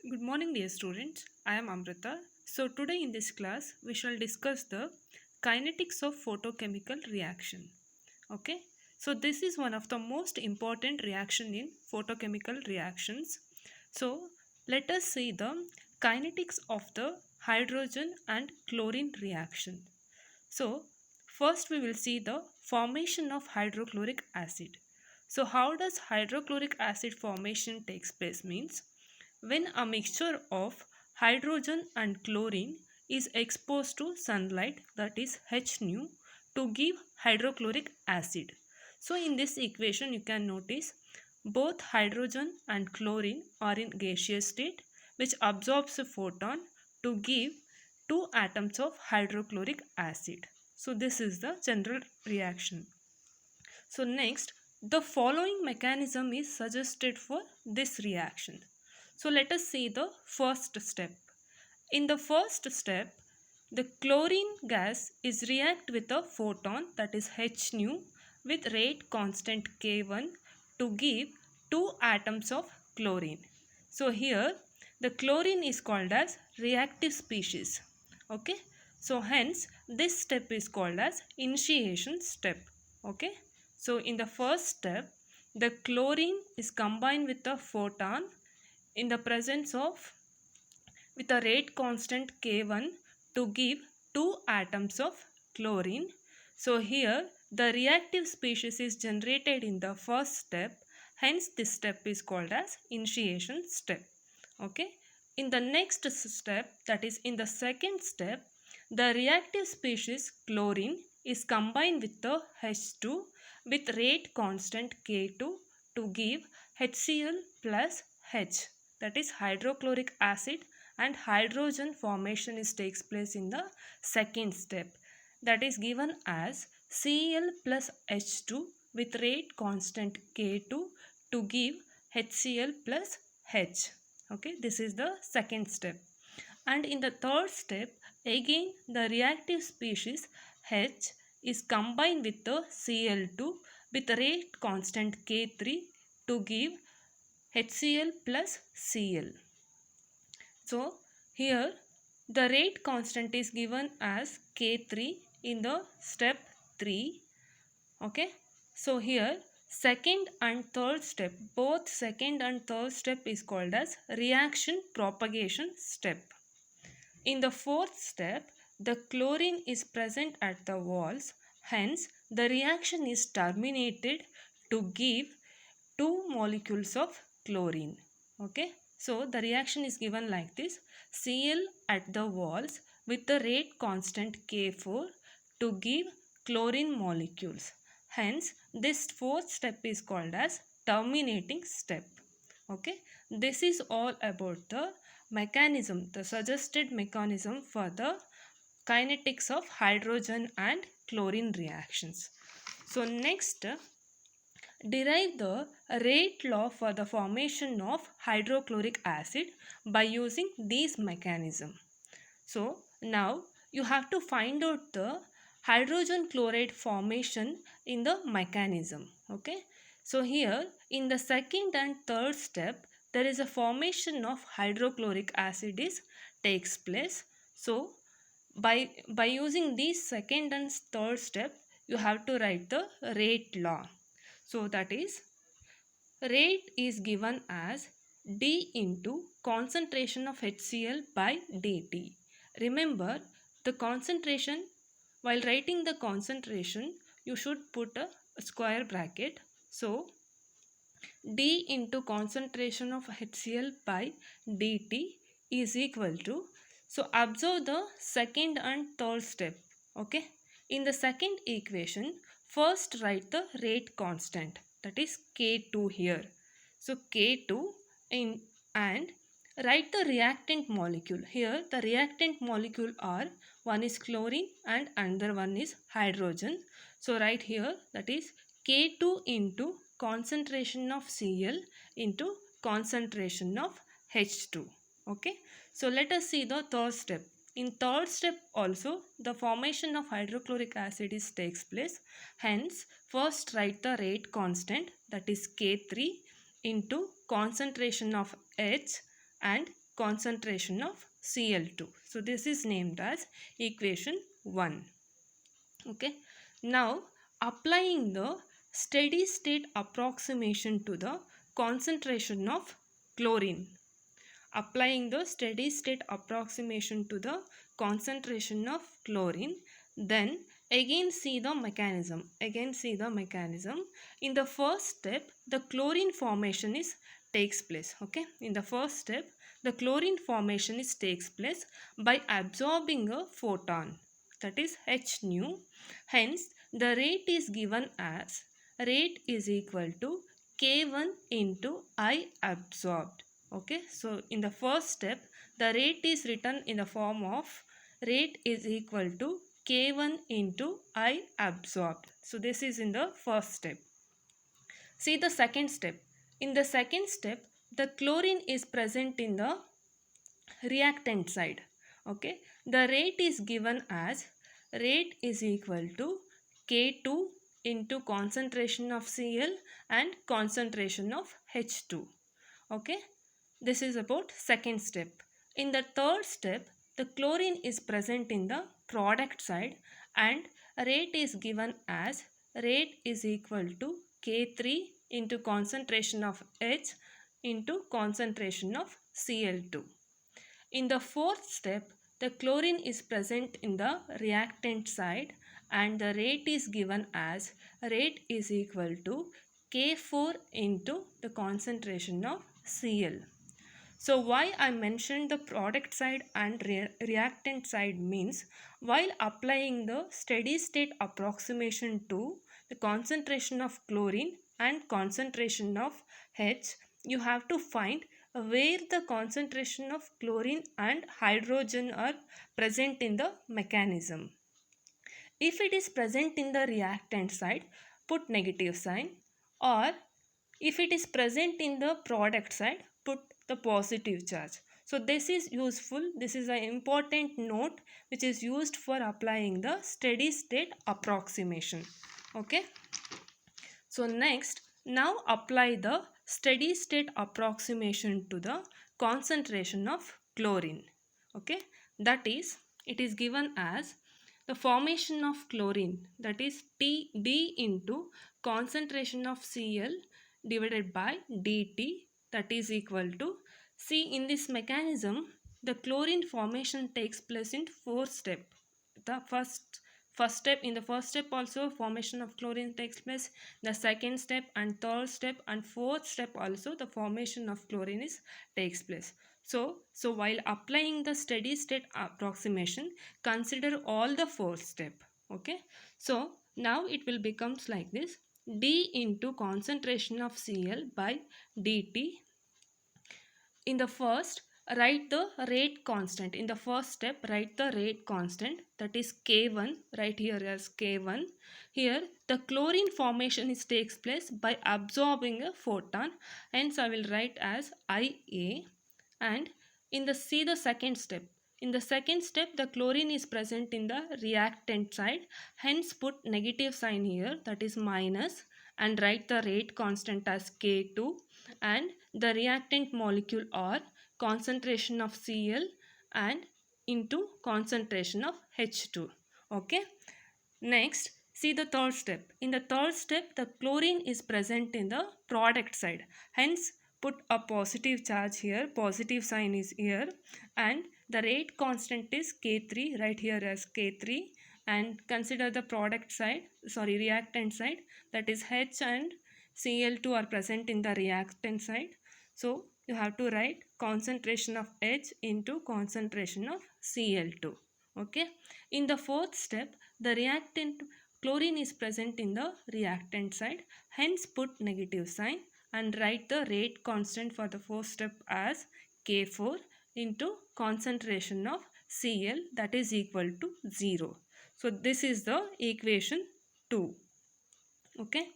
Good morning, dear students. I am Amrita. So, today in this class, we shall discuss the kinetics of photochemical reaction. Okay, so this is one of the most important reaction in photochemical reactions. So, let us see the kinetics of the hydrogen and chlorine reaction. So, first we will see the formation of hydrochloric acid. So, how does hydrochloric acid formation takes place means when a mixture of hydrogen and chlorine is exposed to sunlight, that is H nu, to give hydrochloric acid. So in this equation you can notice both hydrogen and chlorine are in gaseous state which absorbs a photon to give two atoms of hydrochloric acid. So this is the general reaction. So next, the following mechanism is suggested for this reaction. So let us see the first step. In the first step, the chlorine gas is react with a photon, that is H nu, with rate constant K1 to give two atoms of chlorine. So here the chlorine is called as reactive species. Okay. So hence this step is called as initiation step. Okay. So in the first step, the chlorine is combined with a photon in the presence of with a rate constant K1 to give two atoms of chlorine. So here the reactive species is generated in the first step, hence this step is called as initiation step. Okay. In the next step, that is in the second step, the reactive species chlorine is combined with the H2 with rate constant K2 to give HCl plus H, that is hydrochloric acid, and hydrogen formation takes place in the second step, that is given as Cl plus H2 with rate constant K2 to give HCl plus H. Okay, this is the second step. And in the third step, again the reactive species H is combined with the Cl2 with rate constant K3 to give HCl plus Cl. So here the rate constant is given as K3 in the step 3. Okay. So here second and third step, both second and third step is called as reaction propagation step. In the fourth step, the chlorine is present at the walls, hence the reaction is terminated to give two molecules of chlorine. Okay. So the reaction is given like this: Cl at the walls with the rate constant K4 to give chlorine molecules. Hence this fourth step is called as terminating step. Okay. This is all about the mechanism, the suggested mechanism for the kinetics of hydrogen and chlorine reactions. So next, derive the rate law for the formation of hydrochloric acid by using these mechanism. So now you have to find out the hydrogen chloride formation in the mechanism. Okay. So here in the second and third step, there is a formation of hydrochloric acid takes place. So by using these second and third step, you have to write the rate law. So that is, rate is given as d into concentration of HCl by dt. Remember the concentration, while writing the concentration you should put a square bracket. So d into concentration of HCl by dt is equal to, so observe the second and third step. Okay. In the second equation, first write the rate constant, that is K2 here. So K2 in, and write the reactant molecule. Here the reactant molecule are, one is chlorine and another one is hydrogen. So write here, that is K2 into concentration of Cl into concentration of H2. Okay. So let us see the third step. In third step also the formation of hydrochloric acid takes place. Hence first write the rate constant, that is K3 into concentration of H and concentration of Cl2. So this is named as equation 1. Okay. Now applying the steady state approximation to the concentration of chlorine. Applying the steady state approximation to the concentration of chlorine, then again see the mechanism. In the first step, the chlorine formation takes place. Okay. In the first step, the chlorine formation takes place by absorbing a photon, that is h nu. Hence, the rate is given as rate is equal to K1 into I absorbed. Okay, so in the first step, the rate is written in the form of rate is equal to K1 into I absorbed. So this is in the first step. See the second step. In the second step, the chlorine is present in the reactant side. Okay, the rate is given as rate is equal to K2 into concentration of Cl and concentration of H2. Okay, this is about second step. In the third step, the chlorine is present in the product side and rate is given as rate is equal to K3 into concentration of H into concentration of Cl2. In the fourth step, the chlorine is present in the reactant side and the rate is given as rate is equal to K4 into the concentration of Cl. So why I mentioned the product side and reactant side means while applying the steady state approximation to the concentration of chlorine and concentration of H, you have to find where the concentration of chlorine and hydrogen are present in the mechanism. If it is present in the reactant side, put negative sign, or if it is present in the product side, put the positive charge. So this is useful. This is an important note which is used for applying the steady state approximation. Okay. So next, now apply the steady state approximation to the concentration of chlorine. Okay, that is, it is given as the formation of chlorine, that is D into concentration of Cl divided by dt, that is equal to, see in this mechanism the chlorine formation takes place in 4 steps. The first step, in the first step also formation of chlorine takes place. The second step and third step and fourth step also the formation of chlorine takes place. So while applying the steady state approximation, consider all the 4 steps. Okay, so now it will becomes like this: d into concentration of Cl by dt. In the first, write the rate constant. In the first step, write the rate constant, that is K1, right here as K1. Here the chlorine formation takes place by absorbing a photon, hence I will write as IA. And in the see the second step. In the second step, the chlorine is present in the reactant side, hence put negative sign here, that is minus, and write the rate constant as K2, and the reactant molecule or concentration of Cl and into concentration of H2. Okay. Next, see the third step. In the third step, the chlorine is present in the product side. Hence, put a positive charge here, positive sign is here, and the rate constant is K3, right here as K3, and consider the product side, reactant side, that is H and Cl2 are present in the reactant side. So you have to write concentration of H into concentration of Cl2. Okay. In the fourth step, the reactant chlorine is present in the reactant side, hence put negative sign and write the rate constant for the fourth step as K4 into concentration of Cl, that is equal to 0. So this is the equation 2. Okay.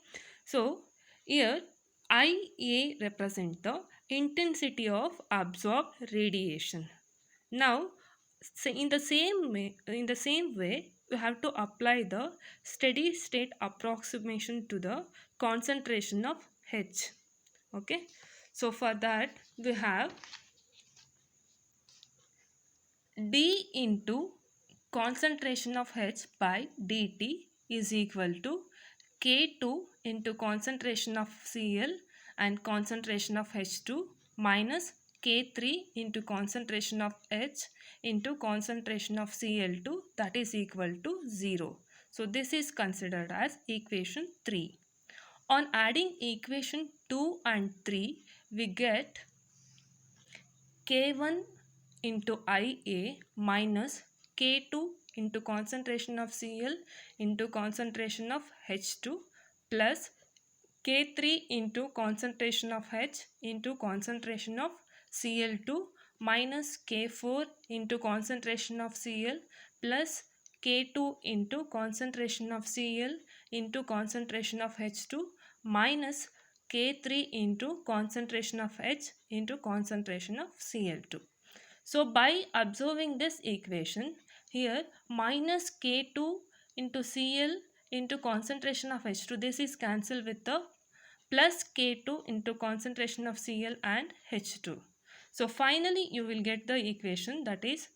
So here IA represent the intensity of absorbed radiation. Now in the same way you have to apply the steady state approximation to the concentration of H. Okay. So for that we have d into concentration of H by dt is equal to K2 into concentration of Cl and concentration of H2 minus K3 into concentration of H into concentration of Cl2, that is equal to 0. So this is considered as equation 3. On adding equation 2 and 3, we get K1 into Ia minus K2 into concentration of Cl into concentration of H2 plus K3 into concentration of H into concentration of Cl2 minus K4 into concentration of Cl plus K2 into concentration of Cl into concentration of H2 minus K3 into concentration of H into concentration of Cl2. So by observing this equation, here minus K2 into Cl into concentration of H2, this is cancelled with the plus K2 into concentration of Cl and H2. So finally you will get the equation, that is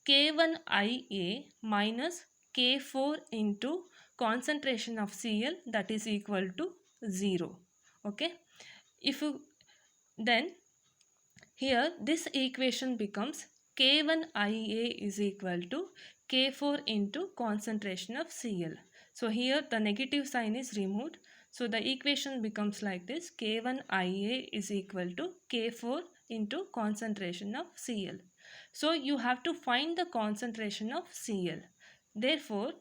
K1Ia minus K4 into concentration of Cl, that is equal to 0. Okay. If you then here this equation becomes K1Ia is equal to K4 into concentration of Cl. So here the negative sign is removed. So the equation becomes like this: K1Ia is equal to K4 into concentration of Cl. So you have to find the concentration of Cl. Therefore,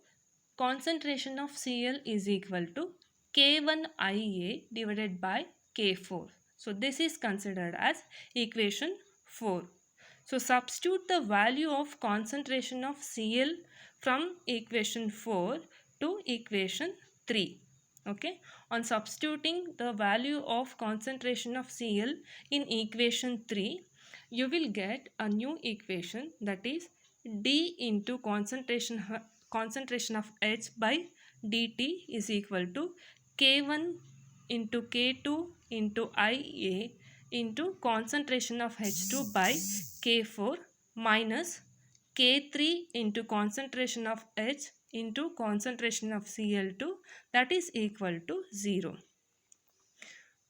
concentration of Cl is equal to K1Ia divided by K4. So this is considered as equation 4. So substitute the value of concentration of Cl from equation 4 to equation 3. Okay. On substituting the value of concentration of Cl in equation 3, you will get a new equation, that is d into concentration of H by dt is equal to K1 into K2 into Ia into concentration of H2 by K4 minus K3 into concentration of H into concentration of Cl2, that is equal to 0.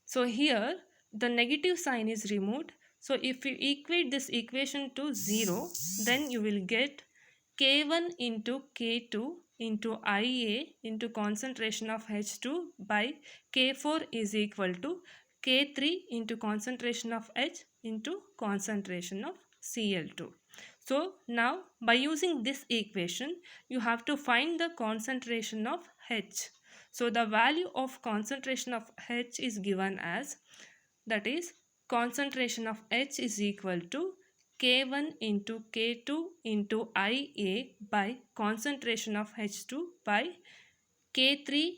So here the negative sign is removed. So if you equate this equation to 0, then you will get K1 into K2 into Ia into concentration of H2 by K4 is equal to K3 into concentration of H into concentration of Cl2. So now by using this equation, you have to find the concentration of H. So the value of concentration of H is given as, that is concentration of H is equal to K1 into K2 into Ia by concentration of H2 by K3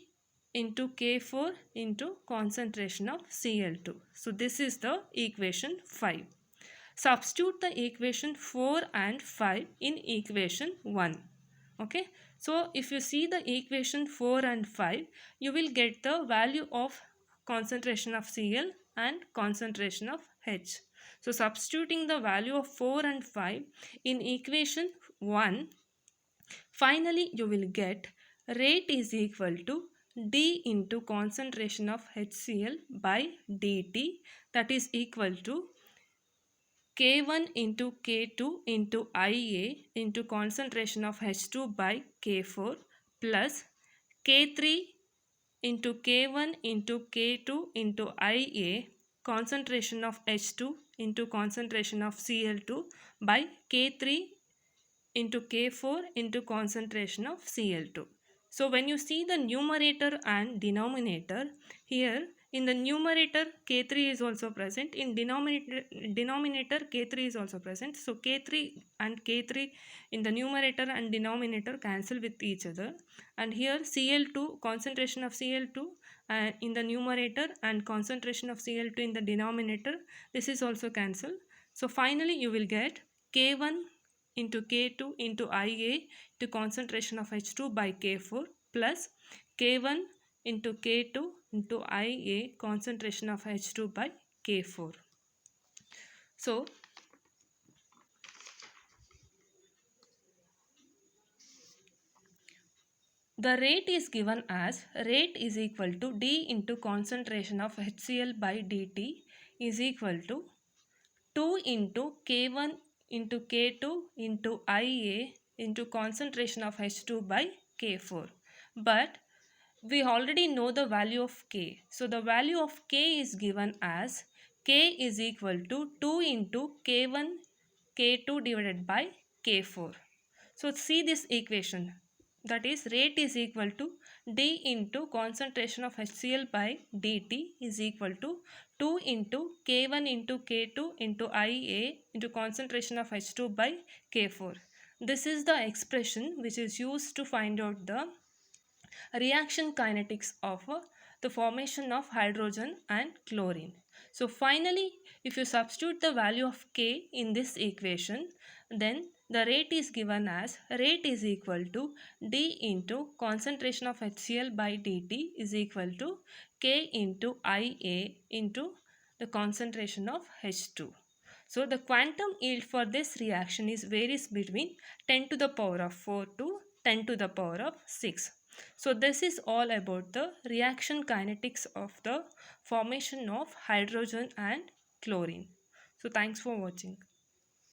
into K4 into concentration of Cl2. So this is the equation 5. Substitute the equation 4 and 5 in equation 1. Okay. So if you see the equation 4 and 5, you will get the value of concentration of Cl and concentration of H. So substituting the value of 4 and 5 in equation 1, finally you will get rate is equal to d into concentration of HCl by dt, that is equal to K1 into K2 into Ia into concentration of H2 by K4 plus K3 into K1 into K2 into Ia concentration of H2 into concentration of Cl2 by K3 into K4 into concentration of Cl2. So when you see the numerator and denominator, here in the numerator K3 is also present, in denominator K3 is also present. So K3 and K3 in the numerator and denominator cancel with each other, and here Cl2, concentration of Cl2 in the numerator and concentration of Cl2 in the denominator, this is also cancelled. So finally you will get K1 into K2 into Ia to concentration of H2 by K4 plus K1 into K2 into Ia concentration of H2 by K4. So The rate is given as rate is equal to d into concentration of HCl by dt is equal to 2 into K1 into K2 into Ia into concentration of H2 by K4. But we already know the value of K. So the value of K is given as K is equal to 2 into K1 K2 divided by K4. So see this equation, that is rate is equal to D into concentration of HCl by dt is equal to 2 into K1 into K2 into Ia into concentration of H2 by K4. This is the expression which is used to find out the reaction kinetics of the formation of hydrogen and chlorine. So finally, if you substitute the value of K in this equation, then the rate is given as rate is equal to D into concentration of HCl by dt is equal to K into Ia into the concentration of H2. So the quantum yield for this reaction is varies between 10 to the power of 4 to 10 to the power of 6. So this is all about the reaction kinetics of the formation of hydrogen and chlorine. So thanks for watching.